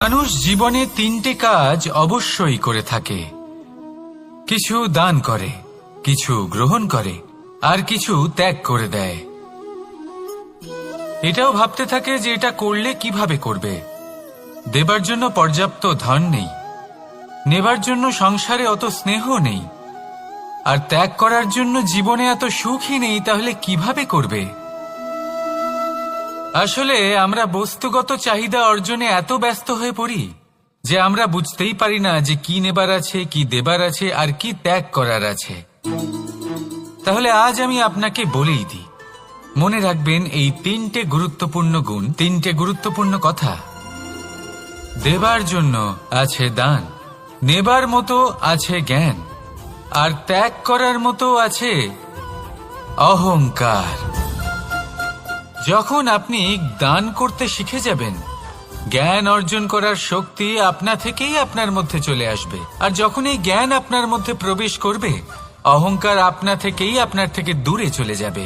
মানুষ জীবনে তিনটে কাজ অবশ্যই করে থাকে, কিছু দান করে, কিছু গ্রহণ করে, আর কিছু ত্যাগ করে দেয়। এটাও ভাবতে থাকে যে এটা করলে কিভাবে করবে। দেবার জন্য পর্যাপ্ত ধন নেই, নেবার জন্য সংসারে অত স্নেহ নেই, আর ত্যাগ করার জন্য জীবনে এত সুখই নেই, তাহলে কিভাবে করবে? আসলে আমরা বস্তুগত চাহিদা অর্জনে এত ব্যস্ত হয়ে পড়ি যে আমরা বুঝতেই পারি না যে কি নেবার আছে, কি দেবার আছে, আর কি ত্যাগ করার আছে। তাহলে আজ আমি আপনাকে বলেই দিই, মনে রাখবেন এই তিনটে গুরুত্বপূর্ণ গুণ, তিনটে গুরুত্বপূর্ণ কথা। দেবার জন্য আছে দান, নেবার মতো আছে জ্ঞান, আর ত্যাগ করার মতো আছে অহংকার। যখন আপনি দান করতে শিখে যাবেন, জ্ঞান অর্জন করার শক্তি আপনা থেকেই আপনার মধ্যে চলে আসবে। আর যখন এই জ্ঞান আপনার মধ্যে প্রবেশ করবে, অহংকার আপনা থেকেই আপনার থেকে দূরে চলে যাবে।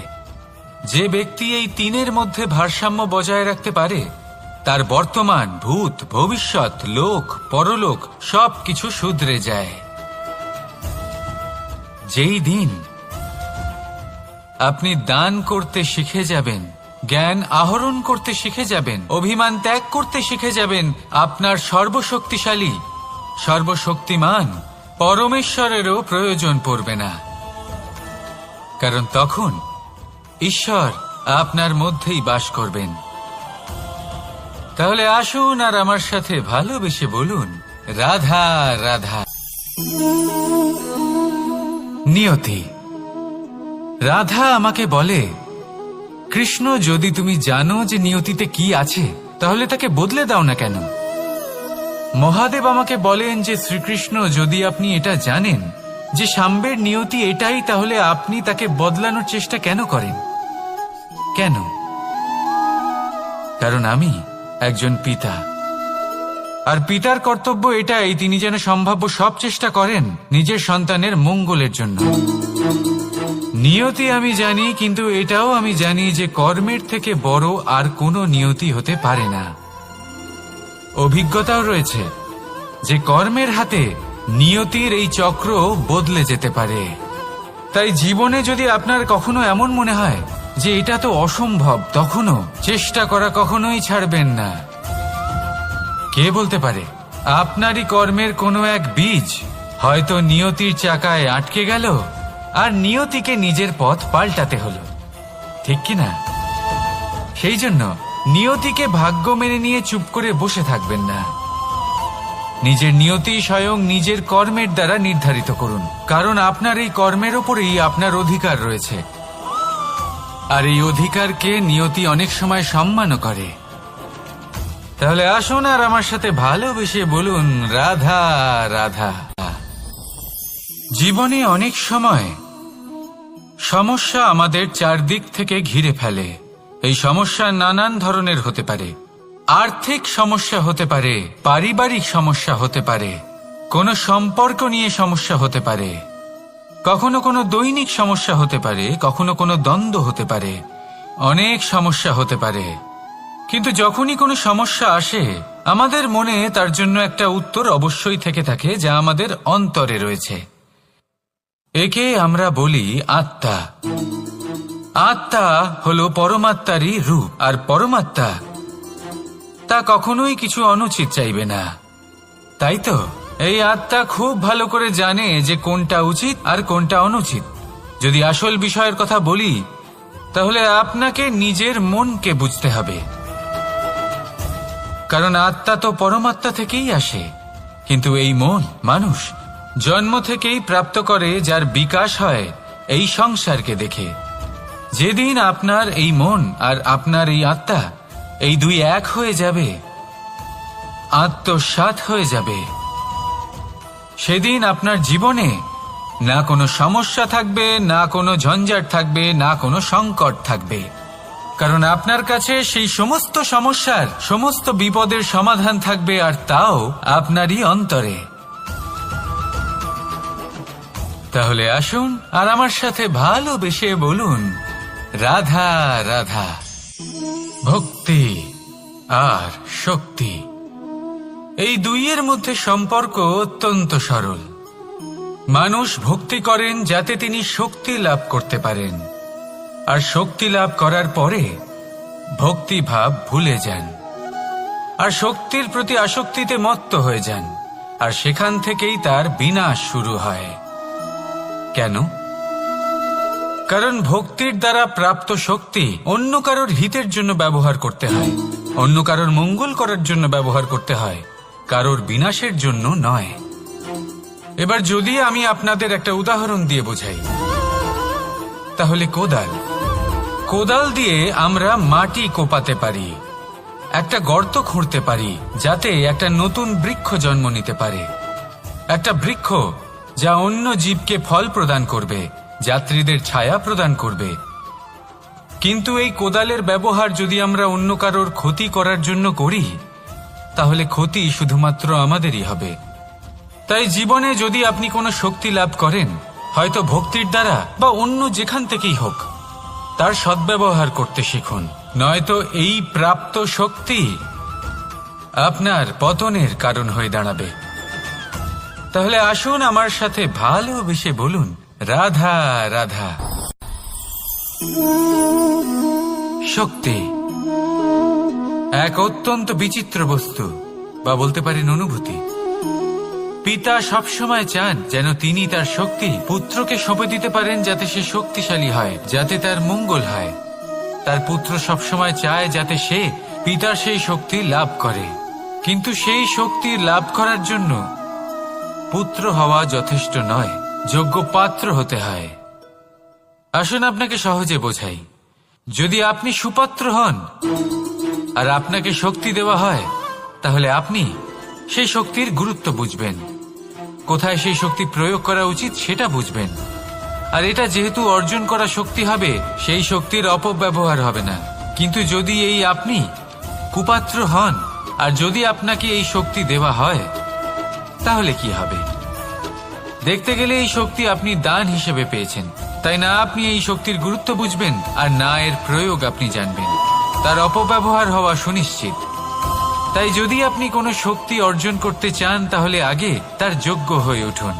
যে ব্যক্তি এই তিনের মধ্যে ভারসাম্য বজায় রাখতে পারে, তার বর্তমান, ভূত, ভবিষ্যৎ, লোক, পরলোক সবকিছু শুধরে যায়। যেই দিন আপনি দান করতে শিখে যাবেন, জ্ঞান আহরণ করতে শিখে যাবেন, অভিমান ত্যাগ করতে শিখে যাবেন, আপনার সর্বশক্তিশালী, সর্বশক্তিমান পরমেশ্বরেরও প্রয়োজন পড়বে না। কারণ তখন ঈশ্বর আপনার মধ্যেই বাস করবেন। তাহলে আসুন আর আমার সাথে ভালোবেসে বলুন, রাধা রাধা। নিয়তি। রাধা আমাকে বলে, কৃষ্ণ, যদি তুমি জানো যে নিয়তিতে কি আছে, তাহলে তাকে বদলে দাও না কেন? মহাদেব আমাকে বলেন যে শ্রীকৃষ্ণ, যদি আপনি এটা জানেন যে সাম্বের নিয়তি এটাই, তাহলে আপনি তাকে বদলানোর চেষ্টা কেন করেন? কেন? কারণ আমি একজন পিতা, আর পিতার কর্তব্য এটাই, তিনি যেন সম্ভাব্য সব চেষ্টা করেন নিজের সন্তানের মঙ্গলের জন্য। নিয়তি আমি জানি, কিন্তু এটাও আমি জানি যে কর্মের থেকে বড় আর কোনো নিয়তি হতে পারে না। অভিজ্ঞতাও রয়েছে যে কর্মের হাতে নিয়তির এই চক্র বদলে যেতে পারে। তাই জীবনে যদি আপনার কখনো এমন মনে হয় যে এটা তো অসম্ভব, তখনও চেষ্টা করা কখনোই ছাড়বেন না। কে বলতে পারে আপনারই কর্মের কোনো এক বীজ হয়তো নিয়তির চাকায় আটকে গেল, আর নিয়তিকে নিজের পথ পাল্টাতে হলো, ঠিক কিনা? সেই জন্য নিয়তিকে ভাগ্য মেনে নিয়ে চুপ করে বসে থাকবেন না। নিজের নিয়তি স্বয়ং নিজের কর্মের দ্বারা নির্ধারিত করুন, কারণ আপনার এই কর্মের ওপরেই আপনার অধিকার রয়েছে। আর এই অধিকারকে নিয়তি অনেক সময় সম্মানও করে। তাহলে আসুন আর আমার সাথে ভালোবেসে বলুন, রাধা রাধা। জীবনে অনেক সময় সমস্যা আমাদের চারদিক থেকে ঘিরে ফেলে। এই সমস্যা নানান ধরনের হতে পারে। আর্থিক সমস্যা হতে পারে, পারিবারিক সমস্যা হতে পারে, কোনো সম্পর্ক নিয়ে সমস্যা হতে পারে, কখনো কোনো দৈনিক সমস্যা হতে পারে, কখনো কোনো দ্বন্দ্ব হতে পারে, অনেক সমস্যা হতে পারে। কিন্তু যখনই কোনো সমস্যা আসে, আমাদের মনে তার জন্য একটা উত্তর অবশ্যই থেকে থাকে, যা আমাদের অন্তরে রয়েছে। একে আমরা বলি আত্মা। আত্মা হলো পরমাত্মারই রূপ, আর পরমাত্মা তা কখনোই কিছু অনুচিত চাইবে না, তাই তো? এই আত্মা খুব ভালো করে জানে যে কোনটা উচিত আর কোনটা অনুচিত। যদি আসল বিষয়ের কথা বলি, তাহলে আপনাকে নিজের মনকে বুঝতে হবে, কারণ আত্মা তো পরমাত্মা থেকেই আসে। কিন্তু এই মন মানুষ জন্ম থেকেই প্রাপ্ত করে, যার বিকাশ হয় এই সংসারকে দেখে। যেদিন আপনার এই মন আর আপনার এই আত্মা এই দুই এক হয়ে যাবে, আত্মসাৎ হয়ে যাবে, সেদিন আপনার জীবনে না কোনো সমস্যা থাকবে, না কোনো ঝঞ্ঝাট থাকবে, না কোনো সংকট থাকবে। কারণ আপনার কাছে সেই সমস্ত সমস্যার, সমস্ত বিপদের সমাধান থাকবে, আর তাও আপনারই অন্তরে। তাহলে আসুন আর আমার সাথে ভালোবেসে বলুন, রাধা রাধা। ভক্তি আর শক্তি এই দুইয়ের মধ্যে সম্পর্ক অত্যন্ত সরল। মানুষ ভক্তি করেন যাতে তিনি শক্তি লাভ করতে পারেন, আর শক্তি লাভ করার পরে ভক্তিভাব ভুলে যান আর শক্তির প্রতি আসক্তিতে মত্ত হয়ে যান, আর সেখান থেকেই তার বিনাশ শুরু হয়। কেন? কারণ ভক্তির দ্বারা প্রাপ্ত শক্তি অন্য কারোর হিতের জন্য ব্যবহার করতে হয়, অন্য কারোর মঙ্গল করার জন্য ব্যবহার করতে হয়, কারোর বিনাশের জন্য নয়। এবার যদি আমি আপনাদের একটা উদাহরণ দিয়ে বোঝাই, তাহলে কোদাল দিয়ে আমরা মাটি কোপাতে পারি, একটা গর্ত খুঁড়তে পারি যাতে একটা নতুন বৃক্ষ জন্ম নিতে পারে, একটা বৃক্ষ যা অন্য জীবকে ফল প্রদান করবে, যাত্রীদের ছায়া প্রদান করবে। কিন্তু এই কোদালের ব্যবহার যদি আমরা অন্য কারোর ক্ষতি করার জন্য করি, তাহলে ক্ষতি শুধুমাত্র আমাদেরই হবে। তাই জীবনে যদি আপনি কোনো শক্তি লাভ করেন, হয়তো ভক্তির দ্বারা বা অন্য যেখান থেকেই হোক, তার সদ্ব্যবহার করতে শিখুন, নয়তো এই প্রাপ্ত শক্তি আপনার পতনের কারণ হয়ে দাঁড়াবে। তাহলে আসুন আমার সাথে ভালোবেসে বলুন, রাধা রাধা। শক্তি এক অত্যন্ত বিচিত্র বস্তু, বা বলতে পারেন অনুভূতি। পিতা সবসময় চান যেন তিনি তার শক্তি পুত্রকে সঁপে দিতে পারেন, যাতে সে শক্তিশালী হয়, যাতে তার মঙ্গল হয়। তার পুত্র সবসময় চায় যাতে সে পিতার সেই শক্তি লাভ করে, কিন্তু সেই শক্তি লাভ করার জন্য পুত্র হওয়া যথেষ্ট নয়, যোগ্য পাত্র হতে হয়। আসুন আপনাকে সহজে বোঝাই। যদি আপনি সুপাত্র হন আর আপনাকে শক্তি দেওয়া হয়, তাহলে আপনি সেই শক্তির গুরুত্ব বুঝবেন, কোথায় সেই শক্তি প্রয়োগ করা উচিত সেটা বুঝবেন। আর এটা যেহেতু অর্জন করা শক্তি হবে, সেই শক্তির অপব্যবহার হবে না। কিন্তু যদি এই আপনি কুপাত্র হন আর যদি আপনাকে এই শক্তি দেওয়া হয়, তাহলে কি হবে? দেখতে গেলে এই শক্তি আপনি দান হিসেবে পেয়েছেন, তাই না আপনি এই শক্তির গুরুত্ব বুঝবেন, আর না এর প্রয়োগ আপনি জানবেন। তার অপব্যবহার হওয়া সুনিশ্চিত। তাই যদি আপনি কোনো শক্তি অর্জন করতে চান, তাহলে আগে তার যোগ্য হয়ে উঠুন,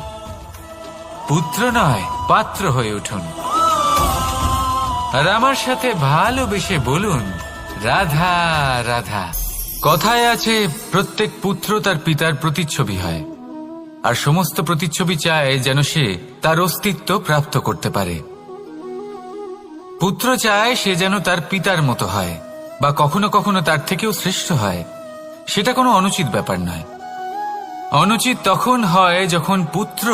পুত্র নয় পাত্র হয়ে উঠুন। আর আমার সাথে ভালোবেসে বলুন, রাধা রাধা। কথায় আছে, প্রত্যেক পুত্র তার পিতার প্রতিচ্ছবি হয়, আর সমস্ত প্রতিচ্ছবি চায় যেন সে তার অস্তিত্ব প্রাপ্ত করতে পারে। পুত্র চায় সে যেন তার পিতার মতো হয়, বা কখনো কখনো তার থেকেও শ্রেষ্ঠ হয়। সেটা কোনো অনুচিত ব্যাপার নয়। অনুচিত তখন হয় যখন পুত্র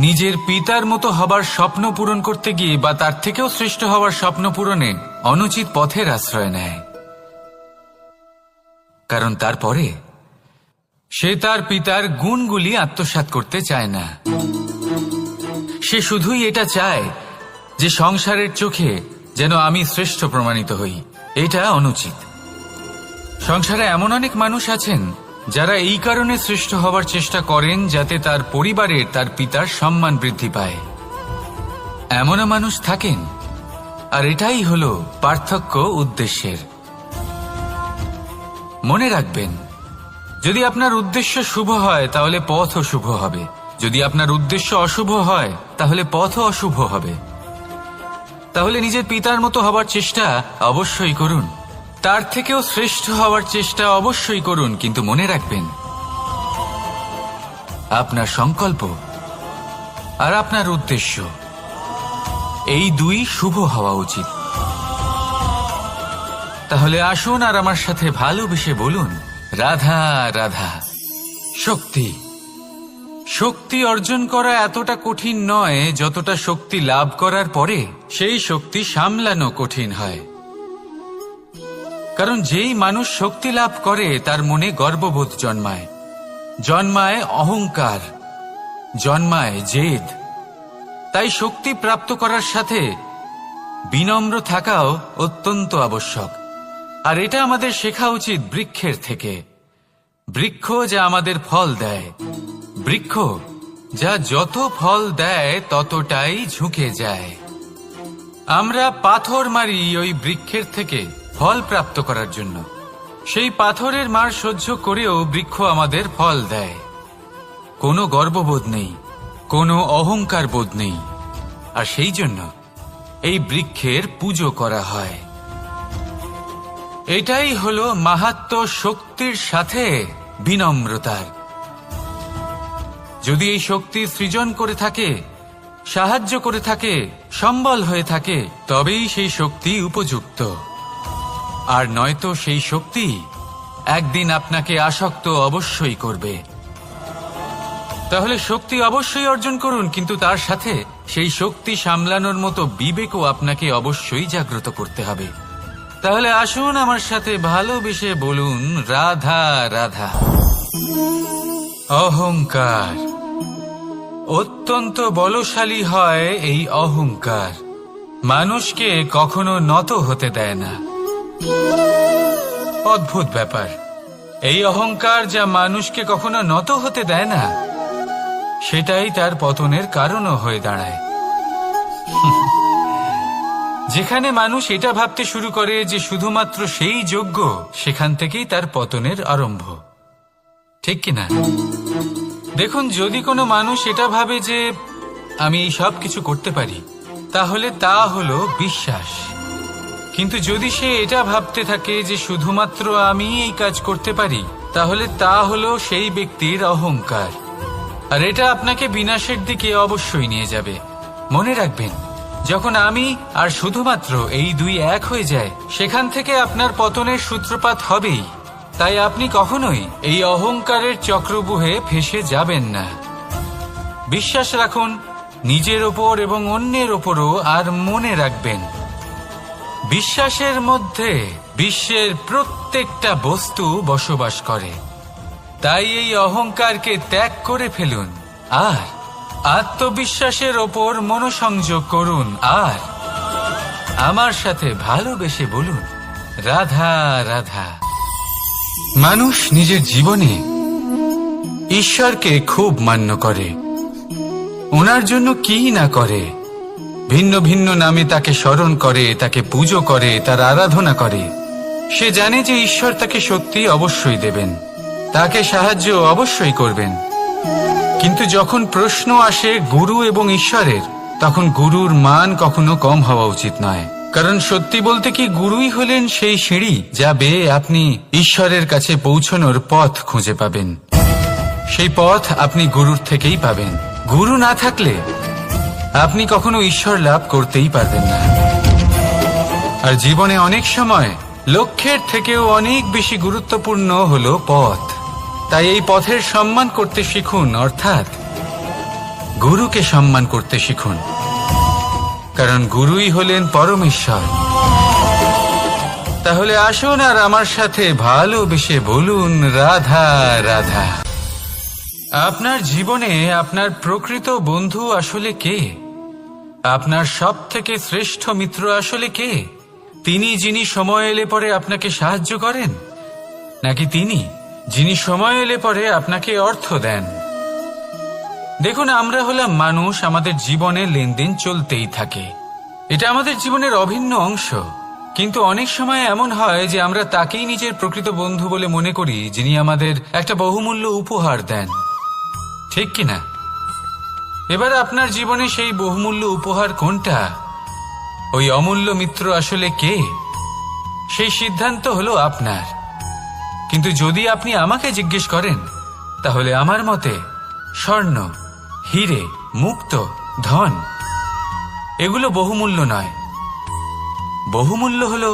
নিজের পিতার মতো হবার স্বপ্ন পূরণ করতে গিয়ে বা তার থেকেও শ্রেষ্ঠ হওয়ার স্বপ্ন পূরণে অনুচিত পথের আশ্রয় নেয়। কারণ তারপরে সে তার পিতার গুণগুলি আত্মসাৎ করতে চায় না। সে শুধুই এটা চায় যে সংসারের চোখে যেন আমি শ্রেষ্ঠ প্রমাণিত হই। এটা অনুচিত। সংসারে এমন অনেক মানুষ আছেন যারা এই কারণে শ্রেষ্ঠ হবার চেষ্টা করেন যাতে তার পরিবারের তার পিতার সম্মান বৃদ্ধি পায়। এমনও মানুষ থাকেন, আর এটাই হলো পার্থক্য উদ্দেশ্যের। মনে রাখবেন, যদি আপনার উদ্দেশ্য শুভ হয় তাহলে পথও শুভ হবে, যদি আপনার উদ্দেশ্য অশুভ হয় তাহলে পথও অশুভ হবে। তাহলে নিজের পিতার মতো হবার চেষ্টা অবশ্যই করুন, তার থেকেও শ্রেষ্ঠ হওয়ার চেষ্টা অবশ্যই করুন, কিন্তু মনে রাখবেন আপনার সংকল্প আর আপনার উদ্দেশ্য এই দুই শুভ হওয়া উচিত। তাহলে আসুন আর আমার সাথে ভালোবেসে বলুন, রাধা রাধা। শক্তি শক্তি অর্জন করা এতটা কঠিন নয় যতটা শক্তি লাভ করার পরে সেই শক্তি সামলানো কঠিন হয়। কারণ যেই মানুষ শক্তি লাভ করে তার মনে গর্ববোধ জন্মায়, জন্মায় অহংকার, জন্মায় জেদ। তাই শক্তি প্রাপ্ত করার সাথে বিনম্র থাকাও অত্যন্ত আবশ্যক। আর এটা আমাদের শেখা উচিত বৃক্ষের থেকে। বৃক্ষ যা আমাদের ফল দেয়, বৃক্ষ যা যত ফল দেয় ততটাই ঝুঁকে যায়। আমরা পাথর মারি ওই বৃক্ষের থেকে ফল প্রাপ্ত করার জন্য, সেই পাথরের মার সহ্য করেও বৃক্ষ আমাদের ফল দেয়। কোনো গর্ববোধ নেই, কোনো অহংকার বোধ নেই, আর সেই জন্য এই বৃক্ষের পুজো করা হয়। এটাই হলো মাহাত্ম্য শক্তির সাথে বিনম্রতার। যদি এই শক্তি সৃজন করে থাকে, সাহায্য করে থাকে, সম্বল হয়ে থাকে, তবেই সেই শক্তি উপযুক্ত। আর নয়তো সেই শক্তি একদিন আপনাকে আসক্ত অবশ্যই করবে। তাহলে শক্তি অবশ্যই অর্জন করুন, কিন্তু তার সাথে সেই শক্তি সামলানোর মতো বিবেকও আপনাকে অবশ্যই জাগ্রত করতে হবে। তাহলে আসুন আমার সাথে ভালোবেসে বলুন, রাধা রাধা। অহংকার অত্যন্ত বলশালী হয়। এই অহংকার মানুষকে কখনো নত হতে দেয় না। অদ্ভুত ব্যাপার, এই অহংকার যা মানুষকে কখনো নত হতে দেয় না, সেটাই তার পতনের কারণও হয়ে দাঁড়ায়। যেখানে মানুষ এটা ভাবতে শুরু করে যে শুধুমাত্র সেই যোগ্য, সেখান থেকেই তার পতনের আরম্ভ। ঠিক কিনা? দেখুন, যদি কোনো মানুষ এটা ভাবে যে আমি এই সব কিছু করতে পারি, তাহলে তা হলো বিশ্বাস। কিন্তু যদি সে এটা ভাবতে থাকে যে শুধুমাত্র আমি এই কাজ করতে পারি, তাহলে তা হলো সেই ব্যক্তির অহংকার। আর এটা আপনাকে বিনাশের দিকে অবশ্যই নিয়ে যাবে। মনে রাখবেন, যখন আমি আর শুধুমাত্র এই দুই এক হয়ে যায়, সেখান থেকে আপনার পতনের সূত্রপাত হবেই। তাই আপনি কখনোই এই অহংকারের চক্রব্যূহে ফেঁসে যাবেন না। বিশ্বাস রাখুন নিজের ওপর এবং অন্যের ওপরও। আর মনে রাখবেন, বিশ্বাসের মধ্যে বিশ্বের প্রত্যেকটা বস্তু বসবাস করে। তাই এই অহংকারকে ত্যাগ করে ফেলুন আর আত্মবিশ্বাসের ওপর মনোসংযোগ করুন। আর আমার সাথে ভালোবেসে বলুন, রাধা রাধা। মানুষ নিজের জীবনে ঈশ্বরকে খুব মান্য করে। ওনার জন্য কি না করে, ভিন্ন ভিন্ন নামে তাকে স্মরণ করে, তাকে পুজো করে, তার আরাধনা করে। সে জানে যে ঈশ্বর তাকে শক্তি অবশ্যই দেবেন, তাকে সাহায্য অবশ্যই করবেন। কিন্তু যখন প্রশ্ন আসে গুরু এবং ঈশ্বরের, তখন গুরুর মান কখনো কম হওয়া উচিত নয়। কারণ সত্যি বলতে কি, গুরুই হলেন সেই সিঁড়ি যা বেয়ে আপনি ঈশ্বরের কাছে পৌঁছানোর পথ খুঁজে পাবেন। সেই পথ আপনি গুরুর থেকেই পাবেন। গুরু না থাকলে আপনি কখনো ঈশ্বর লাভ করতেই পারবেন না। আর জীবনে অনেক সময় লক্ষ্যের থেকেও অনেক বেশি গুরুত্বপূর্ণ হলো পথ। তাই এই পথের সম্মান করতে শিখুন, অর্থাৎ গুরুকে সম্মান করতে শিখুন। কারণ গুরুই হলেন পরমেশ্বর। তাহলে আসুন আর আমার সাথে ভালোবেসে বলুন, রাধা রাধা। আপনার জীবনে আপনার প্রকৃত বন্ধু আসলে কে? আপনার সব থেকে শ্রেষ্ঠ মিত্র আসলে কে? তিনি যিনি সময় এলে পরে আপনাকে সাহায্য করেন, নাকি তিনি যিনি সময় এলে পরে আপনাকে অর্থ দেন? দেখুন, আমরা হলাম মানুষ, আমাদের জীবনে লেনদেন চলতেই থাকে। এটা আমাদের জীবনের অভিন্ন অংশ। কিন্তু অনেক সময় এমন হয় যে আমরা তাকেই নিজের প্রকৃত বন্ধু বলে মনে করি, যিনি আমাদের একটা বহুমূল্য উপহার দেন। ঠিক কিনা? এবার আপনার জীবনে সেই বহুমূল্য উপহার কোনটা, ওই অমূল্য মিত্র আসলে কে, সেই সিদ্ধান্ত হলো আপনার। কিন্তু যদি আপনি আমাকে জিজ্ঞেস করেন, তাহলে আমার মতে স্বর্ণ, হিরে, মুক্ত, ধন এগুলো বহুমূল্য নয়। বহুমূল্য হলো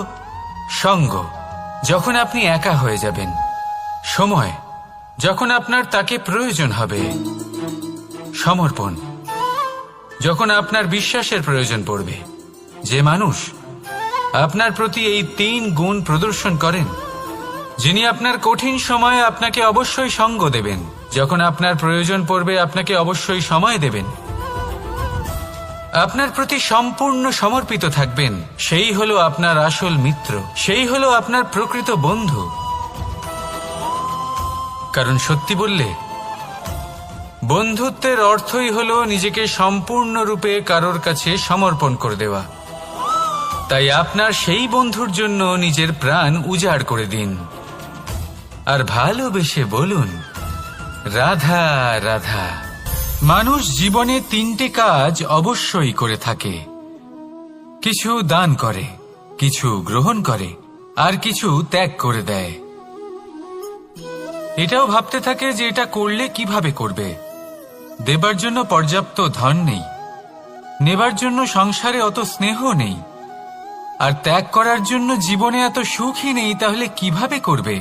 সঙ্গ, যখন আপনি একা হয়ে যাবেন, সময়, যখন আপনার তাকে প্রয়োজন হবে, সমর্পণ, যখন আপনার বিশ্বাসের প্রয়োজন পড়বে। যে মানুষ আপনার প্রতি এই 3 গুণ প্রদর্শন করেন, যিনি আপনার কঠিন সময়ে আপনাকে অবশ্যই সঙ্গ দেবেন, যখন আপনার প্রয়োজন পড়বে আপনাকে অবশ্যই সময় দেবেন, আপনার প্রতি সম্পূর্ণ সমর্পিত থাকবেন, সেই হলো আপনার আসল মিত্র, সেই হলো আপনার প্রকৃত বন্ধু। কারণ সত্যি বললে, বন্ধুত্বের অর্থই হলো নিজেকে সম্পূর্ণরূপে কারোর কাছে সমর্পণ করে দেওয়া। তাই আপনার সেই বন্ধুর জন্য নিজের প্রাণ উজাড় করে দিন। আর ভালোবেসে বলুন, রাধা রাধা। মানুষ জীবনে 3টে কাজ অবশ্যই করে থাকে। কিছু দান করে, কিছু গ্রহণ করে, আর কিছু ত্যাগ করে দেয়। এটাও ভাবতে থাকে যে এটা করলে কিভাবে করবে। দেবার জন্য পর্যাপ্ত ধন নেই, নেবার জন্য সংসারে অত স্নেহ নেই, আর ত্যাগ করার জন্য জীবনে এত সুখই নেই, তাহলে কিভাবে করবে?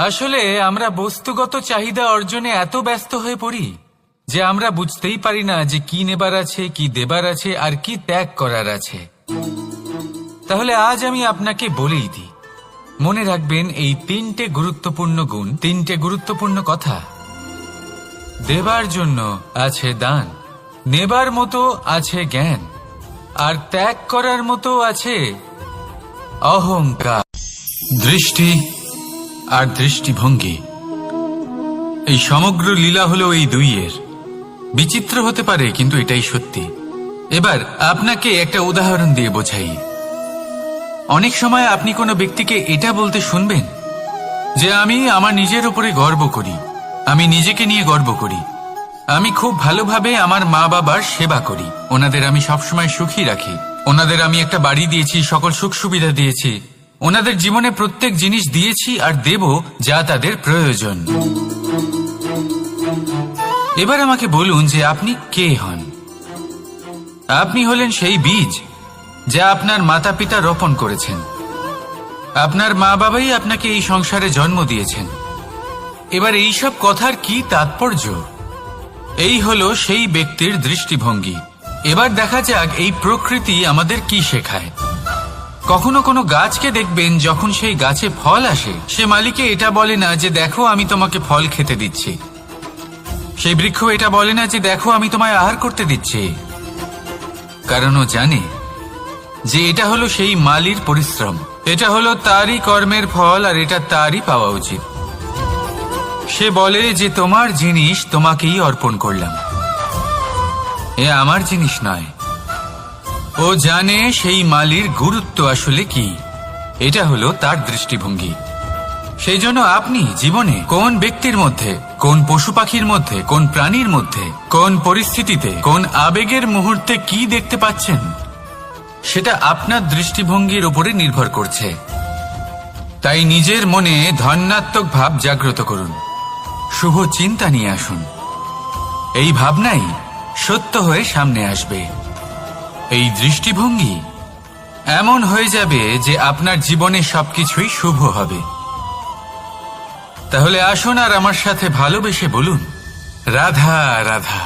আসলে আমরা বস্তুগত চাহিদা অর্জনে এত ব্যস্ত হয়ে পড়ি যে আমরা বুঝতেই পারি না যে কি নেবার আছে, কি দেবার আছে, আর কি ত্যাগ করার আছে। তাহলে আজ আমি আপনাকে বলেই দিই, মনে রাখবেন এই 3টে গুরুত্বপূর্ণ গুণ, 3টে গুরুত্বপূর্ণ কথা। দেবার জন্য আছে দান, নেবার মতো আছে জ্ঞান, আর ত্যাগ করার মতো আছে অহংকার। দৃষ্টি আর দৃষ্টিভঙ্গি, এই সমগ্র লীলা হলো এই দুইয়ের। বিচিত্র হতে পারে, কিন্তু এটাই সত্যি। এবার আপনাকে একটা উদাহরণ দিয়ে বোঝাই। অনেক সময় আপনি কোনো ব্যক্তিকে এটা বলতে শুনবেন যে আমি আমার নিজের উপরে গর্ব করি, আমি নিজেকে নিয়ে গর্ব করি, আমি খুব ভালোভাবে আমার মা বাবার সেবা করি, ওনাদের আমি সবসময় সুখী রাখি, ওনাদের আমি একটা বাড়ি দিয়েছি, সকল সুখ সুবিধা দিয়েছি, ওনাদের জীবনে প্রত্যেক জিনিস দিয়েছি আর দেব যা তাদের প্রয়োজন। এবার আমাকে বলুন যে আপনি কে হন? আপনি হলেন সেই বীজ যা আপনার মাতা পিতা রোপণ করেছেন। আপনার মা বাবাই আপনাকে এই সংসারে জন্ম দিয়েছেন। এবার এইসব কথার কি তাৎপর্য? এই হলো সেই ব্যক্তির দৃষ্টিভঙ্গি। এবার দেখা যাক এই প্রকৃতি আমাদের কি শেখায়। কখনো কোনো গাছকে দেখবেন, যখন সেই গাছে ফল আসে, সে মালিকে এটা বলে না যে দেখো আমি তোমাকে ফল খেতে দিচ্ছি। সেই বৃক্ষ এটা বলে না যে দেখো আমি তোমায় আহার করতে দিচ্ছি, কারণ ও জানে যে এটা হলো সেই মালির পরিশ্রম, এটা হলো তারই কর্মের ফল, আর এটা তারই পাওয়া উচিত। সে বলে যে তোমার জিনিস তোমাকেই অর্পণ করলাম, এ আমার জিনিস নয়। ও জানে সেই মালির গুরুত্ব আসলে কি। এটা হলো তার দৃষ্টিভঙ্গি। সেই জন্য আপনি জীবনে কোন ব্যক্তির মধ্যে, কোন পশু পাখির মধ্যে, কোন প্রাণীর মধ্যে, কোন পরিস্থিতিতে, কোন আবেগের মুহূর্তে কি দেখতে পাচ্ছেন, সেটা আপনার দৃষ্টিভঙ্গির উপরে নির্ভর করছে। তাই নিজের মনে ধন্যাত্মক ভাব জাগ্রত করুন, শুভ চিন্তা নিয়ে আসুন। এই ভাবনাই সত্য হয়ে সামনে আসবে। এই দৃষ্টিভঙ্গি এমন হয়ে যাবে যে আপনার জীবনে সবকিছুই শুভ হবে। তাহলে আসুন আর আমার সাথে ভালোবেসে বলুন, রাধা রাধা।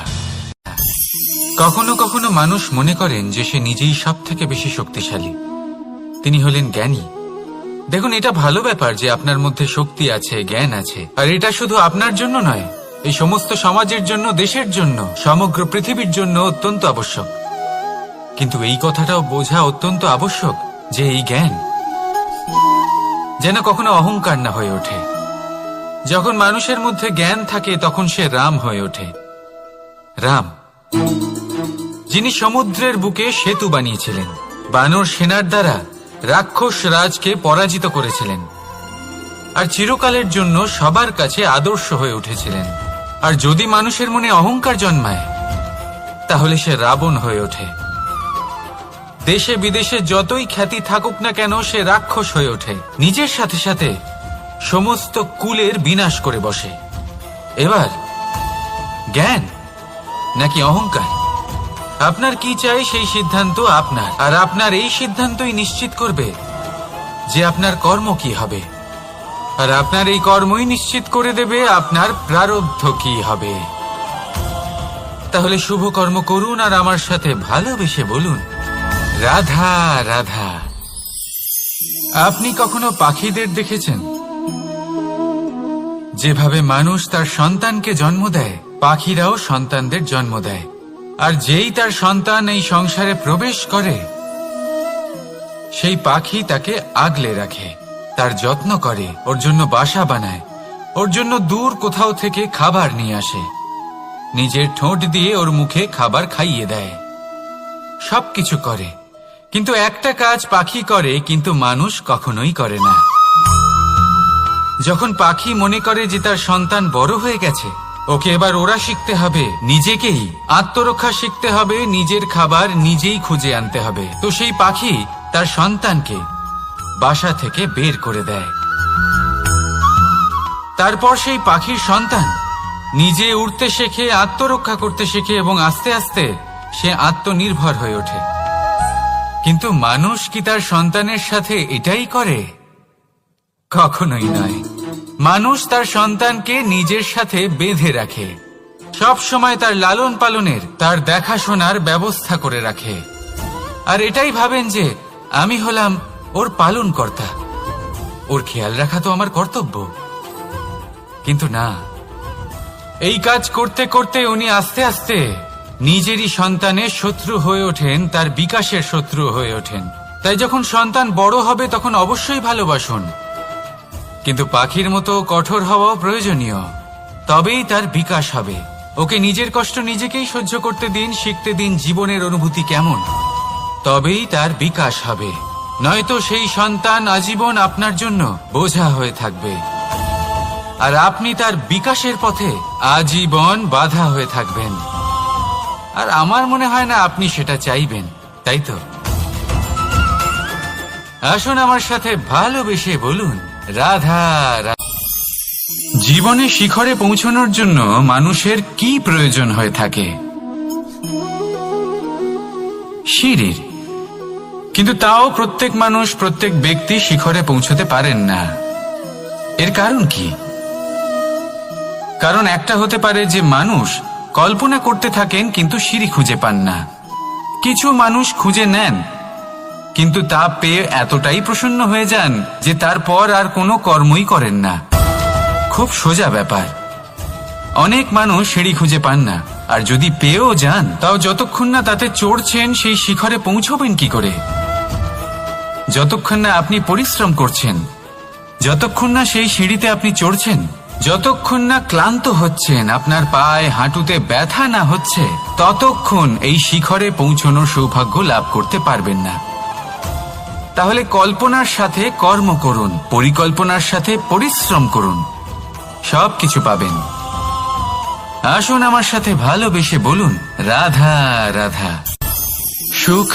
কখনো কখনো মানুষ মনে করেন যে সে নিজেই সব থেকে বেশি শক্তিশালী, তিনি হলেন জ্ঞানী। দেখুন, এটা ভালো ব্যাপার যে আপনার মধ্যে শক্তি আছে, জ্ঞান আছে, আর এটা শুধু আপনার জন্য নয়, এই সমস্ত সমাজের জন্য, দেশের জন্য, সমগ্র পৃথিবীর জন্য অত্যন্ত আবশ্যক। কিন্তু এই কথাটাও বোঝা অত্যন্ত আবশ্যক যে এই জ্ঞান যেন কখনো অহংকার না হয়ে ওঠে। যখন মানুষের মধ্যে জ্ঞান থাকে তখন সে রাম হয়ে ওঠে। রাম, যিনি সমুদ্রের বুকে সেতু বানিয়েছিলেন, বানর সেনার দ্বারা রাক্ষস রাজকে পরাজিত করেছিলেন, আর চিরকালের জন্য সবার কাছে আদর্শ হয়ে উঠেছিলেন। আর যদি মানুষের মনে অহংকার জন্মায়, তাহলে সে রাবণ হয়ে ওঠে। দেশে বিদেশে যতই খ্যাতি থাকুক না কেন, সে রাক্ষস হয়ে ওঠে, নিজের সাথে সাথে সমস্ত কুলের বিনাশ করে বসে। এবার জ্ঞান নাকি অহংকার, আপনার কি চাই সেই সিদ্ধান্ত আপনার, আর আপনার এই সিদ্ধান্তই নিশ্চিত করবে যে আপনার কর্ম কি হবে, আর আপনার এই কর্মই নিশ্চিত করে দেবে আপনার প্রারব্ধ কি হবে। তাহলে শুভ কর্ম করুন আর আমার সাথে ভালোবেসে বলুন, রাধা রাধা। আপনি কখনো পাখিদের দেখেছেন? যেভাবে মানুষ তার সন্তানকে জন্ম দেয়, পাখিরাও সন্তানদের জন্ম দেয়। আর যেই তার সন্তান এই সংসারে প্রবেশ করে, সেই পাখি তাকে আগলে রাখে, তার যত্ন করে, ওর জন্য বাসা বানায়, ওর জন্য দূর কোথাও থেকে খাবার নিয়ে আসে, নিজের ঠোঁট দিয়ে ওর মুখে খাবার খাইয়ে দেয়, সবকিছু করে। কিন্তু একটা কাজ পাখি করে, কিন্তু মানুষ কখনোই করে না। যখন পাখি মনে করে যে তার সন্তান বড় হয়ে গেছে, ওকে এবার ওরা শিখতে হবে নিজেকেই আত্মরক্ষা শিখতে হবে, নিজের খাবার নিজেই খুঁজে আনতে হবে, তো সেই পাখি তার সন্তানকে বাসা থেকে বের করে দেয়। তারপর সেই পাখির সন্তান নিজে উড়তে শেখে, আত্মরক্ষা করতে শেখে এবং আস্তে আস্তে সে আত্মনির্ভর হয়ে ওঠে। কিন্তু মানুষ কি তার সন্তানের সাথে এটাই করে? কখনোই নয়। মানুষ তার সন্তানকে নিজের সাথে বেঁধে রাখে, সব সময় তার লালন পালনের, তার দেখাশোনার ব্যবস্থা করে রাখে, আর এটাই ভাবেন যে আমি হলাম ওর পালনকর্তা, ওর খেয়াল রাখা তো আমার কর্তব্য। কিন্তু না, এই কাজ করতে করতে উনি আস্তে আস্তে নিজেরই সন্তানের শত্রু হয়ে ওঠেন, তার বিকাশের শত্রু হয়ে ওঠেন। তাই যখন সন্তান বড় হবে তখন অবশ্যই ভালোবাসুন, কিন্তু পাখির মতো কঠোর হওয়াও প্রয়োজনীয়, তবেই তার বিকাশ হবে। ওকে নিজের কষ্ট নিজেকেই সহ্য করতে দিন, শিখতে দিন জীবনের অনুভূতি কেমন, তবেই তার বিকাশ হবে। নয়তো সেই সন্তান আজীবন আপনার জন্য বোঝা হয়ে থাকবে, আর আপনি তার বিকাশের পথে আজীবন বাধা হয়ে থাকবেন। আর আমার মনে হয় না আপনি সেটা চাইবেন, তাই তো? আসুন আমার সাথে ভালোবেসে বলুন রাধা রাধা। জীবনে শিখরে পৌঁছানোর জন্য মানুষের কি প্রয়োজন হয়ে থাকে? সিঁড়ির। কিন্তু তাও প্রত্যেক মানুষ, প্রত্যেক ব্যক্তি শিখরে পৌঁছতে পারেন না। এর কারণ কি? কারণ একটা হতে পারে যে মানুষ কল্পনা করতে থাকেন কিন্তু সিঁড়ি খুঁজে পান না। কিছু মানুষ খুঁজে নেন কিন্তু তা পেয়ে এতটাই প্রসন্ন হয়ে যান যে তারপর আর কোনো কর্মই করেন না। খুব সোজা ব্যাপার। অনেক মানুষ সিঁড়ি খুঁজে পান না, আর যদি পেয়েও যান তাও যতক্ষণ না তাতে চড়ছেন সেই শিখরে পৌঁছবেন কি করে? যতক্ষণ না আপনি পরিশ্রম করছেন, যতক্ষণ না সেই সিঁড়িতে আপনি চড়ছেন, যতক্ষণ না ক্লান্ত হচ্ছেন, আপনার পায়ে হাঁটুতে ব্যথা না হচ্ছে, ততক্ষণ এই শিখরে পৌঁছানোর সৌভাগ্য লাভ করতে পারবেন না। তাহলে কল্পনার সাথে কর্ম করুন, পরিকল্পনার সাথে পরিশ্রম করুন, সব কিছু পাবেন। আসুন আমার সাথে ভালোবেসে বলুন রাধা রাধা। সুখ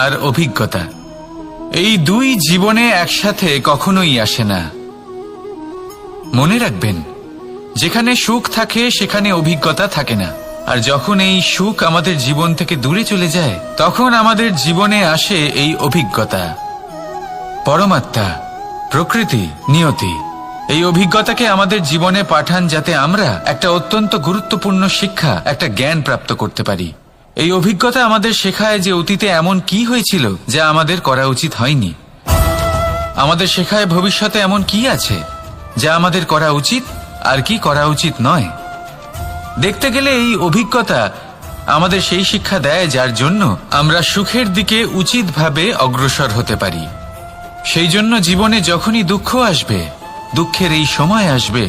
আর অভিজ্ঞতা, এই দুই জীবনে একসাথে কখনোই আসে না। মনে রাখবেন, যেখানে সুখ থাকে সেখানে অভিজ্ঞতা থাকে না, আর যখন এই সুখ আমাদের জীবন থেকে দূরে চলে যায় তখন আমাদের জীবনে আসে এই অভিজ্ঞতা। পরমাত্মা, প্রকৃতি, নিয়তি এই অভিজ্ঞতাকে আমাদের জীবনে পাঠান যাতে আমরা একটা অত্যন্ত গুরুত্বপূর্ণ শিক্ষা, একটা জ্ঞান প্রাপ্ত করতে পারি। এই অভিজ্ঞতা আমাদের শেখায় যে অতীতে এমন কি হয়েছিল যা আমাদের করা উচিত হয়নি। আমাদের শেখায় ভবিষ্যতে এমন কি আছে যা আমাদের করা উচিত আর কি করা উচিত নয়। দেখতে গেলে এই অভিজ্ঞতা আমাদের সেই শিক্ষা দেয় যার জন্য আমরা সুখের দিকে উচিতভাবে অগ্রসর হতে পারি। সেই জন্য জীবনে যখনই দুঃখ আসবে, দুঃখের এই সময় আসবে,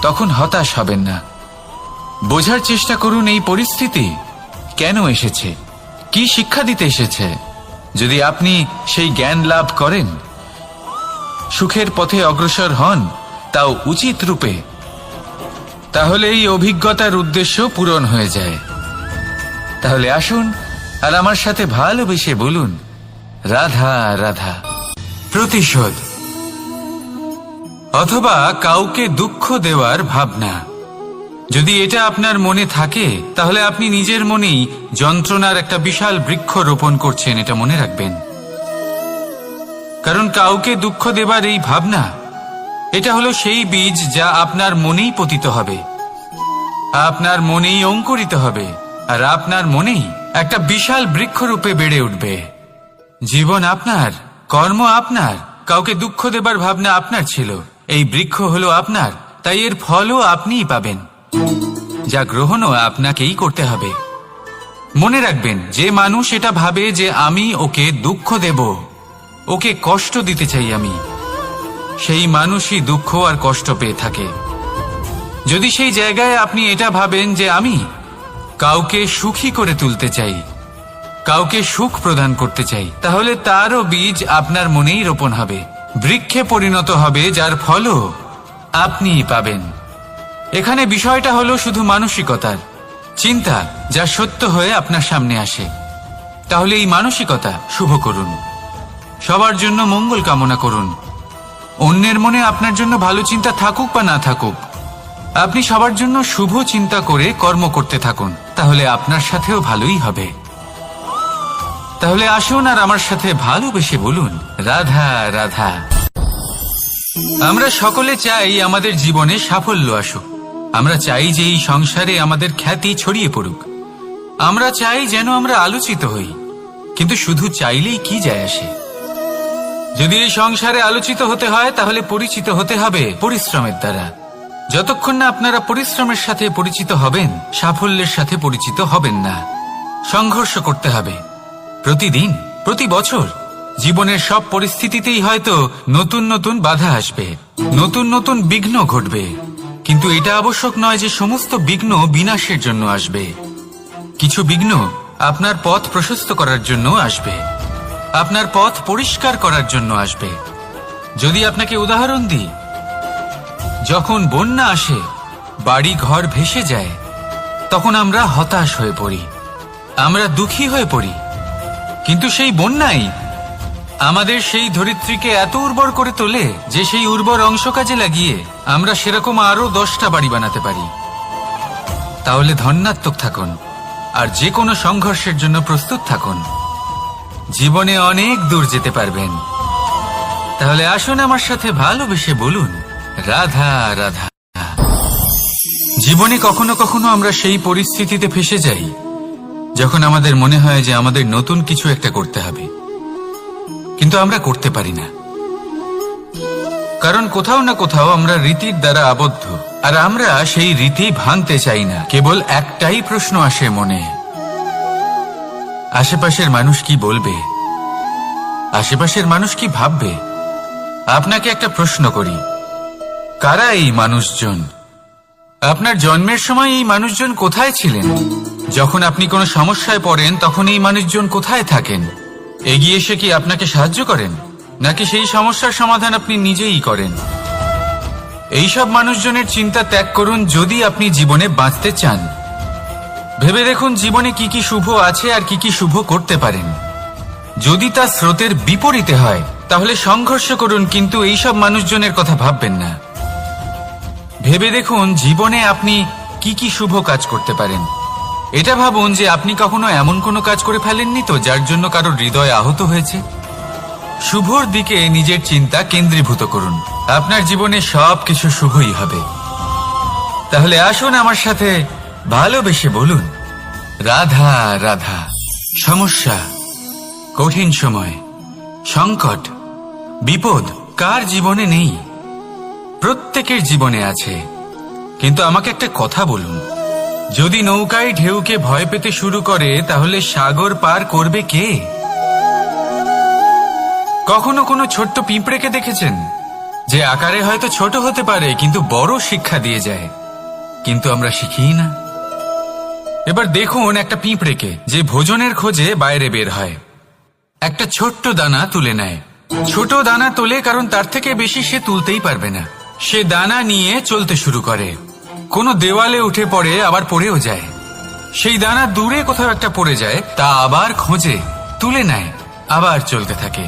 তখন হতাশ হবেন না। বোঝার চেষ্টা করুন এই পরিস্থিতি কেন এসেছে, কি শিক্ষা দিতে এসেছে। যদি আপনি সেই জ্ঞান লাভ করেন, সুখের পথে অগ্রসর হন, তাও উচিত রূপে, তাহলে এই অভিজ্ঞতার উদ্দেশ্য পূরণ হয়ে যায়। তাহলে আসুন আর আমার সাথে ভালোবেসে বলুন রাধা রাধা। প্রতিশোধ অথবা কাউকে দুঃখ দেওয়ার ভাবনা, যদি এটা আপনার মনে থাকে তাহলে আপনি নিজের মনেই যন্ত্রণার একটা বিশাল বৃক্ষ রোপণ করছেন, এটা মনে রাখবেন। কারণ কাউকে দুঃখ দেবার এই ভাবনা, এটা হলো সেই বীজ যা আপনার মনেই পতিত হবে, আপনার মনেই অঙ্কুরিত হবে, আর আপনার মনেই একটা বিশাল বৃক্ষরূপে বেড়ে উঠবে। জীবন আপনার, কর্ম আপনার, কাউকে দুঃখ দেবার ভাবনা আপনার ছিল, এই বৃক্ষ হলো আপনার, তাই এর ফলও আপনিই পাবেন, যা গ্রহণও আপনাকেই করতে হবে। মনে রাখবেন, যে মানুষ এটা ভাবে যে আমি ওকে দুঃখ দেব, ওকে কষ্ট দিতে চাই আমি, সেই মানুষই দুঃখ আর কষ্ট পেয়ে থাকে। যদি সেই জায়গায় আপনি এটা ভাবেন যে আমি কাউকে সুখী করে তুলতে চাই, কাউকে সুখ প্রদান করতে চাই, তাহলে তারও বীজ আপনার মনেই রোপণ হবে, বৃক্ষে পরিণত হবে, যার ফলও আপনিই পাবেন। এখানে বিষয়টা হলো শুধু মানসিকতার চিন্তা, যা সত্য হয়ে আপনার সামনে আসে। তাহলে এই মানসিকতা শুভ করুন, সবার জন্য মঙ্গল কামনা করুন। অন্যের মনে আপনার জন্য ভালো চিন্তা থাকুক বা না থাকুক, আপনি সবার জন্য শুভ চিন্তা করে কর্ম করতে থাকুন, তাহলে আপনার সাথেও ভালোই হবে। তাহলে আসুন আর আমার সাথে ভালোবেসে বলুন, রাধা রাধা। আমরা সকলে চাই আমাদের জীবনে সাফল্য আসুক। আমরা চাই যে এই সংসারে আমাদের খ্যাতি ছড়িয়ে পড়ুক। আমরা চাই যেন আমরা আলোচিত হই। কিন্তু শুধু চাইলেই কি যায় আসে? যদি এই সংসারে আলোচিত হতে হয়, তাহলে পরিচিত হতে হবে পরিশ্রমের দ্বারা। যতক্ষণ না আপনারা পরিশ্রমের সাথে পরিচিত হবেন, সাফল্যের সাথে পরিচিত হবেন না। সংঘর্ষ করতে হবে প্রতিদিন, প্রতি বছর। জীবনের সব পরিস্থিতিতেই হয়তো নতুন নতুন বাধা আসবে, নতুন নতুন বিঘ্ন ঘটবে। কিন্তু এটা আবশ্যক নয় যে সমস্ত বিঘ্ন বিনাশের জন্য আসবে। কিছু বিঘ্ন আপনার পথ প্রশস্ত করার জন্য আসবে, আপনার পথ পরিষ্কার করার জন্য আসবে। যদি আপনাকে উদাহরণ দিই, যখন বন্যা আসে, বাড়ি ঘর ভেসে যায়, তখন আমরা হতাশ হয়ে পড়ি, আমরা দুঃখী হয়ে পড়ি। কিন্তু সেই বন্যাই আমাদের সেই ধরিত্রীকে এত উর্বর করে তোলে যে সেই উর্বর অংশ কাজে লাগিয়ে আমরা সেরকম আরো 10টা বাড়ি বানাতে পারি। তাহলে ধন্যাত্মক থাকুন আর যে কোনো সংঘর্ষের জন্য প্রস্তুত থাকুন। জীবনে অনেক দূর যেতে পারবেন। তাহলে আসুন আমার সাথে ভালোবেসে বলুন, রাধা রাধা। জীবনে কখনো কখনো আমরা সেই পরিস্থিতিতে ফেসে যাই যখন আমাদের মনে হয় যে আমাদের নতুন কিছু একটা করতে হবে, কিন্তু আমরা করতে পারি না। কারণ কোথাও না কোথাও আমরা রীতির দ্বারা আবদ্ধ, আর আমরা সেই রীতি ভাঙতে চাই না। কেবল একটাই প্রশ্ন আসে মনে, আশেপাশের মানুষ কি বলবে, আশেপাশের মানুষ কি ভাববে। আপনাকে একটা প্রশ্ন করি, কারা এই মানুষজন? আপনার জন্মের সময় এই মানুষজন কোথায় ছিলেন? যখন আপনি কোনো সমস্যায় পড়েন, তখন এই মানুষজন কোথায় থাকেন? এগিয়ে এসে কি আপনাকে সাহায্য করেন, নাকি সেই সমস্যার সমাধান আপনি নিজেই করেন? এইসব মানুষজনের চিন্তা ত্যাগ করুন যদি আপনি জীবনে বাঁচতে চান। ভেবে দেখুন জীবনে কি কি শুভ আছে আর কি কি শুভ করতে পারেন। যদি তা স্রোতের বিপরীতে হয়, তাহলে সংঘর্ষ করুন, কিন্তু এইসব মানুষজনের কথা ভাববেন না। ভেবে দেখুন জীবনে আপনি কি কি শুভ কাজ করতে পারেন। এটা ভাবুন যে আপনি কখনো এমন কোনো কাজ করে ফেলেননি তো যার জন্য কারো হৃদয় আহত হয়েছে। শুভর দিকে নিজের চিন্তা কেন্দ্রীভূত করুন, আপনার জীবনে সবকিছু শুভই হবে। তাহলে আসুন আমার সাথে ভালোবেসে বলুন, রাধা রাধা। সমস্যা, কঠিন সময়, সংকট, বিপদ কার জীবনে নেই? প্রত্যেকের জীবনে আছে। কিন্তু আমাকে একটা কথা বলুন, যদি নৌকায় ঢেউকে ভয় পেতে শুরু করে, তাহলে সাগর পার করবে কে? কখনো কোনো ছোট্ট পিঁপড়েকে দেখেছেন, যে আকারে হয়তো ছোট হতে পারে কিন্তু বড় শিক্ষা দিয়ে যায়? কিন্তু আমরা শিখি না। এবার দেখুন একটা পিঁপড়েকে, যে ভোজনের খোঁজে বাইরে বের হয়, একটা ছোট্ট দানা তুলে নেয়। ছোট দানা তোলে কারণ তার থেকে বেশি সে তুলতেই পারবে না। সে দানা নিয়ে চলতে শুরু করে, কোনো দেওয়ালে উঠে পড়ে, আবার পড়েও যায়। সেই দানা দূরে কোথাও একটা পড়ে যায়, তা আবার খোঁজে, তুলে নেয়, আবার চলতে থাকে।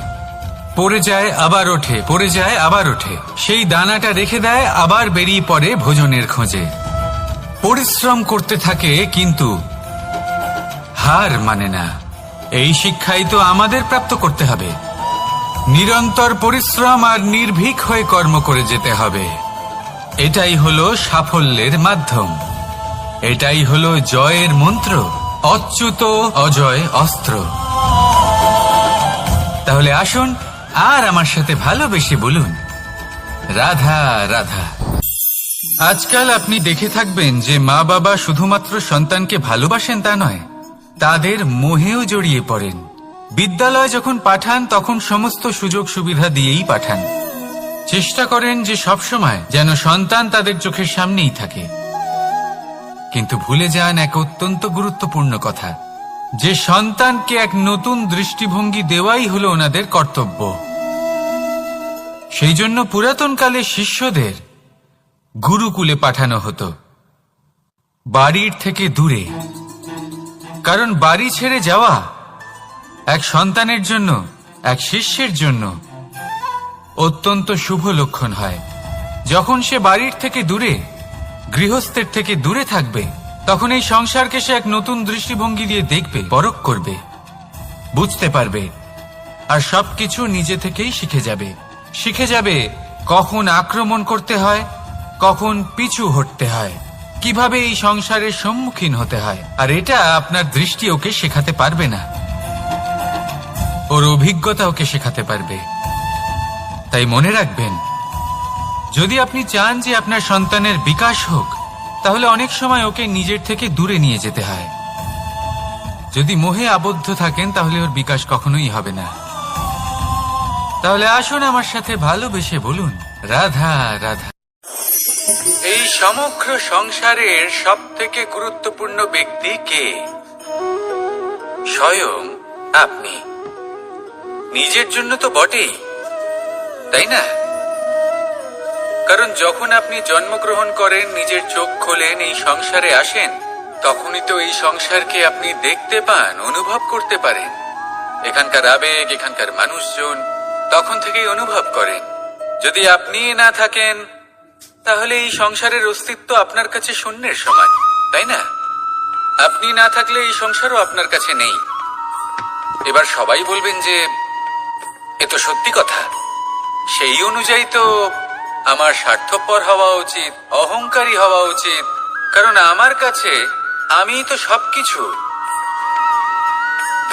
পড়ে যায় আবার ওঠে, পড়ে যায় আবার ওঠে। সেই দানাটা রেখে দেয়, আবার বেরিয়ে পড়ে ভোজনের খোঁজে। পরিশ্রম করতে থাকে কিন্তু হার মানে না। এই শিক্ষাই তো আমাদের প্রাপ্ত করতে হবে। নিরন্তর পরিশ্রম আর নির্ভীক হয়ে কর্ম করে যেতে হবে। এটাই হলো সাফল্যের মাধ্যম, এটাই হলো জয়ের মন্ত্র, অচ্যুত অজয় অস্ত্র। তাহলে আসুন আর আমার সাথে ভালোবেসে বলুন, রাধা রাধা। আজকাল আপনি দেখে থাকবেন যে মা বাবা শুধুমাত্র সন্তানকে ভালোবাসেন তা নয়, তাদের মোহেও জড়িয়ে পড়েন। বিদ্যালয় যখন পাঠান তখন সমস্ত সুযোগ সুবিধা দিয়েই পাঠান। চেষ্টা করেন যে সবসময় যেন সন্তান তাদের চোখের সামনেই থাকে। কিন্তু ভুলে যান এক অত্যন্ত গুরুত্বপূর্ণ কথা, যে সন্তানকে এক নতুন দৃষ্টিভঙ্গি দেওয়াই হলো ওনাদের কর্তব্য। সেই জন্য পুরাতনকালে শিষ্যদের গুরুকুলে পাঠানো হতো, বাড়ির থেকে দূরে। কারণ বাড়ি ছেড়ে যাওয়া এক সন্তানের জন্য, এক শিষ্যের জন্য অত্যন্ত শুভ লক্ষণ হয়। যখন সে বাড়ির থেকে দূরে, গৃহস্থের থেকে দূরে থাকবে, তখন এই সংসারকে সে এক নতুন দৃষ্টিভঙ্গি দিয়ে দেখবে, পরখ করবে, বুঝতে পারবে, আর সবকিছু নিজে থেকেই শিখে যাবে কখন আক্রমণ করতে হয়, কখন পিছু হটতে হয়, কিভাবে এই সংসারের সম্মুখীন হতে হয়। আর এটা আপনার দৃষ্টি ওকে শেখাতে পারবে না, ওর অভিজ্ঞতা ওকে শেখাতে পারবে। তাই মনে রাখবেন, যদি আপনি চান যে আপনার সন্তানের বিকাশ হোক, তাহলে অনেক সময় ওকে নিজের থেকে দূরে নিয়ে যেতে হয়। যদি মোহে আবদ্ধ থাকেন, তাহলে ওর বিকাশ কখনোই হবে না। তাহলে আসুন আমার সাথে ভালোবেসে বলুন, রাধা রাধা। এই সমগ্র সংসারের সব থেকে গুরুত্বপূর্ণ ব্যক্তি কে? স্বয়ং আপনি। নিজের জন্য তো বটেই, তাই না? কারণ যখন আপনি জন্মগ্রহণ করেন, নিজের চোখ খোলেন, এই সংসারে আসেন, তখনই তো এই সংসারকে আপনি দেখতে পান, অনুভব করতে পারেন। এখানকার আবেগ, এখানকার মানুষজন তখন থেকেই অনুভব করেন। যদি আপনি না থাকেন, তাহলে এই সংসারের অস্তিত্ব আপনার কাছে শূন্যের সমান, তাই না? আপনি না থাকলে এই সংসারও আপনার কাছে নেই। এবার সবাই বলবেন যে এ তো সত্যি কথা, সেই অনুযায়ী তো আমার স্বার্থপর হওয়া উচিত, অহংকারী হওয়া উচিত, কারণ আমার কাছে আমিই তো সবকিছু।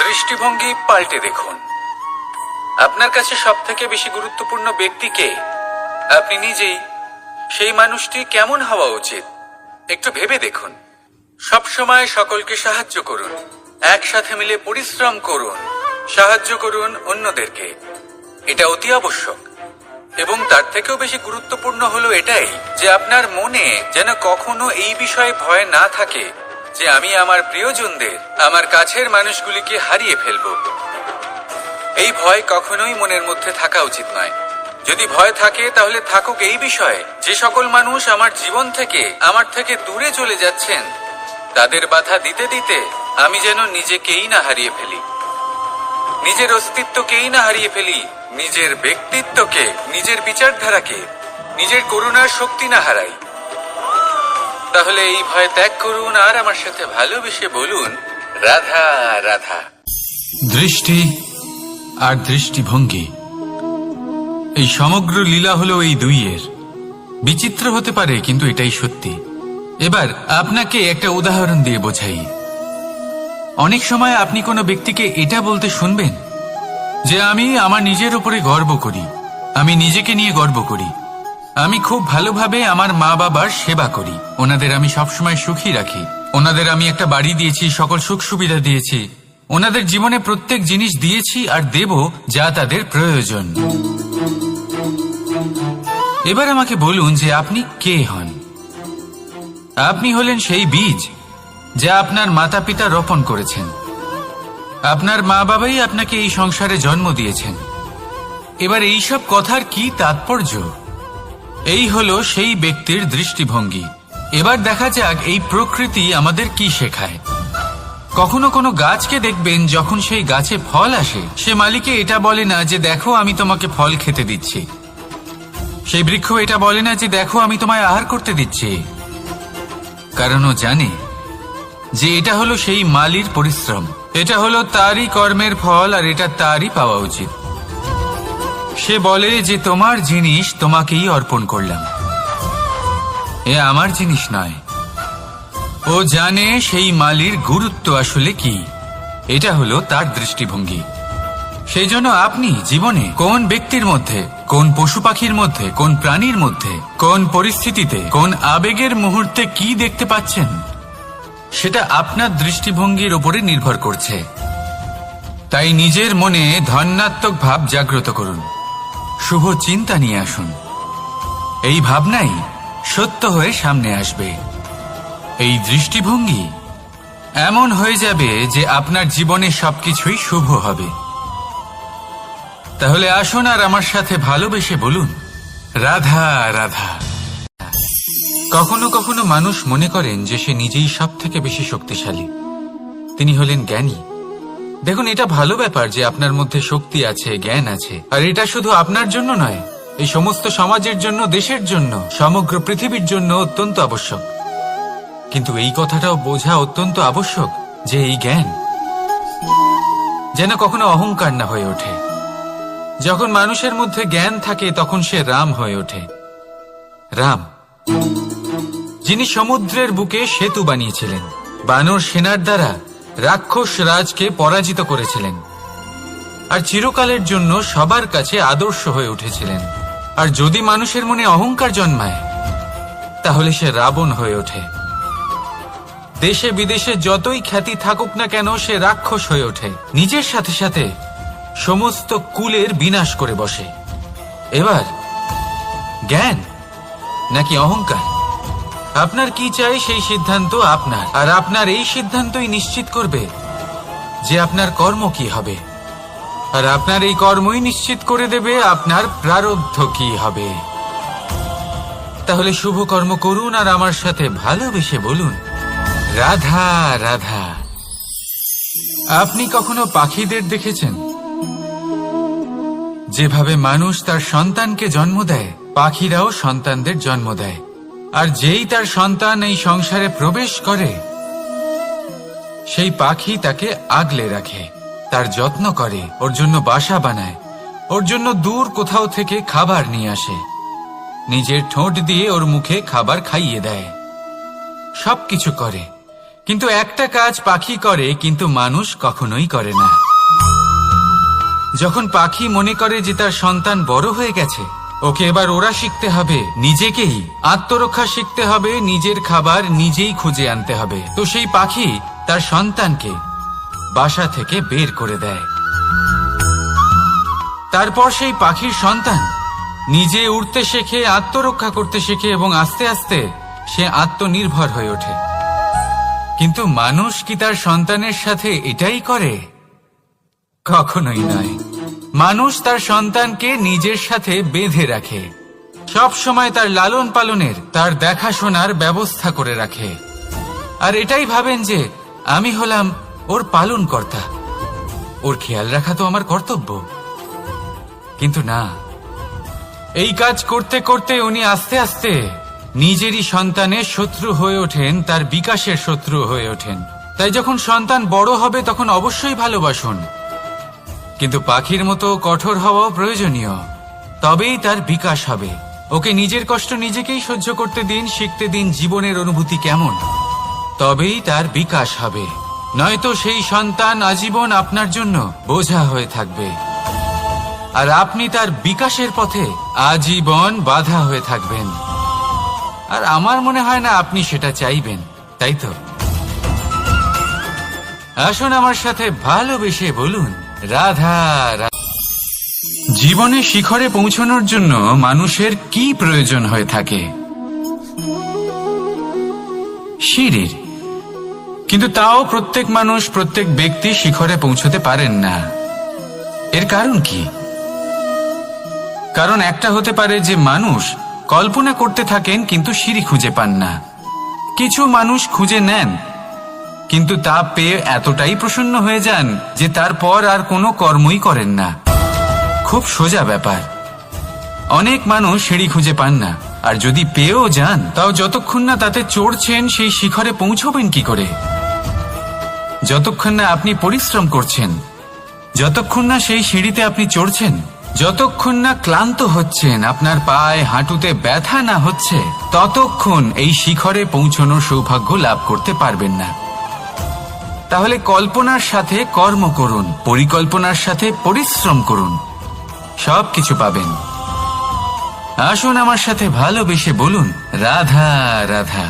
দৃষ্টিভঙ্গি পাল্টে দেখুন, আপনার কাছে সব থেকে বেশি গুরুত্বপূর্ণ ব্যক্তি কে? আপনি নিজেই। সেই মানুষটি কেমন হওয়া উচিত একটু ভেবে দেখুন। সবসময় সকলকে সাহায্য করুন, একসাথে মিলে পরিশ্রম করুন, সাহায্য করুন অন্যদেরকে, এটা অতি আবশ্যক। এবং তার থেকেও বেশি গুরুত্বপূর্ণ হলো এটাই যে আপনার মনে যেন কখনো এই বিষয়ে ভয় না থাকে যে আমি আমার প্রিয়জনদের, আমার কাছের মানুষগুলিকে হারিয়ে ফেলব। এই ভয় কখনোই মনের মধ্যে থাকা উচিত নয়। যদি ভয় থাকে, তাহলে থাকুক এই বিষয়ে যে সকল মানুষ আমার জীবন থেকে, আমার থেকে দূরে চলে যাচ্ছেন, তাদের বাধা দিতে দিতে আমি যেন নিজেকেই না হারিয়ে ফেলি, নিজের অস্তিত্বকেই না হারিয়ে ফেলি, নিজের ব্যক্তিত্বকে, নিজের বিচারধারাকে, নিজের করুণার শক্তি না হারাই। তাহলে এই ভয় ত্যাগ করুন আর আমার সাথে ভালোবেসে বলুন, রাধা রাধা। দৃষ্টি আর দৃষ্টিভঙ্গি, এই সমগ্র লীলা হলো এই দুইয়ের। বিচিত্র হতে পারে, কিন্তু এটাই সত্যি। এবার আপনাকে একটা উদাহরণ দিয়ে বোঝাই। অনেক সময় আপনি কোনো ব্যক্তিকে এটা বলতে শুনবেন যে আমি আমার নিজের উপরে গর্ব করি, আমি নিজেকে নিয়ে গর্ব করি, আমি খুব ভালোভাবে আমার মা বাবার সেবা করি, ওনাদের আমি সবসময় সুখী রাখি, ওনাদের আমি একটা বাড়ি দিয়েছি, সকল সুখ সুবিধা দিয়েছি, ওনাদের জীবনে প্রত্যেক জিনিস দিয়েছি আর দেব যা তাদের প্রয়োজন। এবার আমাকে বলুন যে আপনি কে হন? আপনি হলেন সেই বীজ যা আপনার মাতা পিতা রোপণ করেছেন। আপনার মা বাবাই আপনাকে এই সংসারে জন্ম দিয়েছেন। এবার এইসব কথার কি তাৎপর্য? এই হলো সেই ব্যক্তির দৃষ্টিভঙ্গি। এবার দেখা যাক এই প্রকৃতি আমাদের কি শেখায়। কখনো কোনো গাছকে দেখবেন, যখন সেই গাছে ফল আসে, সে মালিকে এটা বলে না যে দেখো আমি তোমাকে ফল খেতে দিচ্ছি। সেই বৃক্ষ এটা বলে না যে দেখো আমি তোমায় আহার করতে দিচ্ছি, কারণ ও জানে যে এটা হলো সেই মালির পরিশ্রম, এটা হলো তারই কর্মের ফল, আর এটা তারই পাওয়া উচিত। সে বলে যে তোমার জিনিস তোমাকেই অর্পণ করলাম, এ আমার জিনিস নয়। ও জানে সেই মালির গুরুত্ব আসলে কি, এটা হলো তার দৃষ্টিভঙ্গি। সেই জন্য আপনি জীবনে কোন ব্যক্তির মধ্যে, কোন পশু পাখির মধ্যে, কোন প্রাণীর মধ্যে, কোন পরিস্থিতিতে, কোন আবেগের মুহূর্তে কি দেখতে পাচ্ছেন, সেটা আপনার দৃষ্টিভঙ্গির উপরে নির্ভর করছে। তাই নিজের মনে ধনাত্মক ভাব জাগ্রত করুন, শুভ চিন্তা নিয়ে আসুন। এই ভাবনাই সত্য হয়ে সামনে আসবে। এই দৃষ্টিভঙ্গি এমন হয়ে যাবে যে আপনার জীবনে সবকিছুই শুভ হবে। তাহলে আসুন আর আমার সাথে ভালোবেসে বলুন, রাধা রাধা। কখনো কখনো মানুষ মনে করেন যে সে নিজেই সব থেকে বেশি শক্তিশালী, তিনি হলেন জ্ঞানী। দেখুন, এটা ভালো ব্যাপার যে আপনার মধ্যে শক্তি আছে, জ্ঞান আছে, আর এটা শুধু আপনার জন্য নয়, এই সমস্ত সমাজের জন্য, দেশের জন্য, সমগ্র পৃথিবীর জন্য অত্যন্ত আবশ্যক। কিন্তু এই কথাটাও বোঝা অত্যন্ত আবশ্যক যে এই জ্ঞান যেন কখনো অহংকার না হয়ে ওঠে। যখন মানুষের মধ্যে জ্ঞান থাকে তখন সে রাম হয়ে ওঠে। রাম, যিনি সমুদ্রের বুকে সেতু বানিয়েছিলেন, বানর সেনার দ্বারা রাক্ষস রাজকে পরাজিত করেছিলেন, আর চিরকালের জন্য সবার কাছে আদর্শ হয়ে উঠেছিলেন। আর যদি মানুষের মনে অহংকার জন্মায় তাহলে সে রাবণ হয়ে ওঠে। দেশে বিদেশে যতই খ্যাতি থাকুক না কেন, সে রাক্ষস হয়ে ওঠে, নিজের সাথে সাথে সমস্ত কুলের বিনাশ করে বসে। এবার জ্ঞান নাকি অহংকার, আপনার কি চাই সেই সিদ্ধান্ত আপনার, আর আপনার এই সিদ্ধান্তই নিশ্চিত করবে যে আপনার কর্ম কি হবে, আর আপনার এই কর্মই নিশ্চিত করে দেবে আপনার প্রারব্ধ কি হবে। তাহলে শুভ কর্ম করুন আর আমার সাথে ভালোবেসে বলুন, রাধা রাধা। আপনি কখনো পাখিদের দেখেছেন? যেভাবে মানুষ তার সন্তানকে জন্ম দেয়, পাখিরাও সন্তানদের জন্ম দেয়। আর যেই তার সন্তান এই সংসারে প্রবেশ করে, সেই পাখি তাকে আগলে রাখে, তার যত্ন করে, ওর জন্য বাসা বানায়, ওর জন্য দূর কোথাও থেকে খাবার নিয়ে আসে, নিজের ঠোঁট দিয়ে ওর মুখে খাবার খাইয়ে দেয়, সবকিছু করে। কিন্তু একটা কাজ পাখি করে কিন্তু মানুষ কখনোই করে না। যখন পাখি মনে করে যে তার সন্তান বড় হয়ে গেছে, ওকে এবার ওরা শিখতে হবে, নিজেকেই আত্মরক্ষা শিখতে হবে, নিজের খাবার নিজেই খুঁজে আনতে হবে, তো সেই পাখি তার সন্তানকে বাসা থেকে বের করে দেয়। তারপর সেই পাখির সন্তান নিজে উড়তে শেখে, আত্মরক্ষা করতে শেখে, এবং আস্তে আস্তে সে আত্মনির্ভর হয়ে ওঠে। কিন্তু মানুষ কি তার সন্তানের সাথে এটাই করে? কখনোই নয়। মানুষ তার সন্তানকে নিজের সাথে বেঁধে রাখে, সব সময় তার লালন পালনের, তার দেখাশোনার ব্যবস্থা করে রাখে, আর এটাই ভাবেন যে আমি হলাম ওর পালন কর্তা, ওর খেয়াল রাখা তো আমার কর্তব্য। কিন্তু না, এই কাজ করতে করতে উনি আস্তে আস্তে নিজেরই সন্তানের শত্রু হয়ে ওঠেন, তার বিকাশের শত্রু হয়ে ওঠেন। তাই যখন সন্তান বড় হবে তখন অবশ্যই ভালোবাসুন, কিন্তু পাখির মতো কঠোর হওয়াও প্রয়োজনীয়, তবেই তার বিকাশ হবে। ওকে নিজের কষ্ট নিজেকেই সহ্য করতে দিন, শিখতে দিন জীবনের অনুভূতি কেমন, তবেই তার বিকাশ হবে। নয়তো সেই সন্তান আজীবন আপনার জন্য বোঝা হয়ে থাকবে, আর আপনি তার বিকাশের পথে আজীবন বাধা হয়ে থাকবেন। আর আমার মনে হয় না আপনি সেটা চাইবেন, তাই তো? আসুন আমার সাথে ভালোবেসে বলুন, রাধা রাধা। জীবনে শিখরে পৌঁছানোর জন্য মানুষের কি প্রয়োজন হয়ে থাকে? সিঁড়ির। কিন্তু তাও প্রত্যেক মানুষ, প্রত্যেক ব্যক্তি শিখরে পৌঁছতে পারেন না। এর কারণ কি? কারণ একটা হতে পারে যে মানুষ কল্পনা করতে থাকেন কিন্তু সিঁড়ি খুঁজে পান না। কিছু মানুষ খুঁজে নেন কিন্তু তা পেয়ে এতটাই প্রসন্ন হয়ে যান যে তারপর আর কোনো কর্মই করেন না। খুব সোজা ব্যাপার। অনেক মানুষ সিঁড়ি খুঁজে পান না, আর যদি পেয়েও যান তাও যতক্ষণ না তাতে চড়ছেন সেই শিখরে পৌঁছবেন কি করে? যতক্ষণ না আপনি পরিশ্রম করছেন, যতক্ষণ না সেই সিঁড়িতে আপনি চড়ছেন, যতক্ষণ না ক্লান্ত হচ্ছেন, আপনার পায়ে হাঁটুতে ব্যথা না হচ্ছে, ততক্ষণ এই শিখরে পৌঁছানোর সৌভাগ্য লাভ করতে পারবেন না। তাহলে কল্পনার সাথে কর্ম করুন, পরিকল্পনার সাথে পরিশ্রম করুন, সবকিছু পাবেন। আসুন আমার সাথে ভালোবেসে বলুন, রাধা রাধা।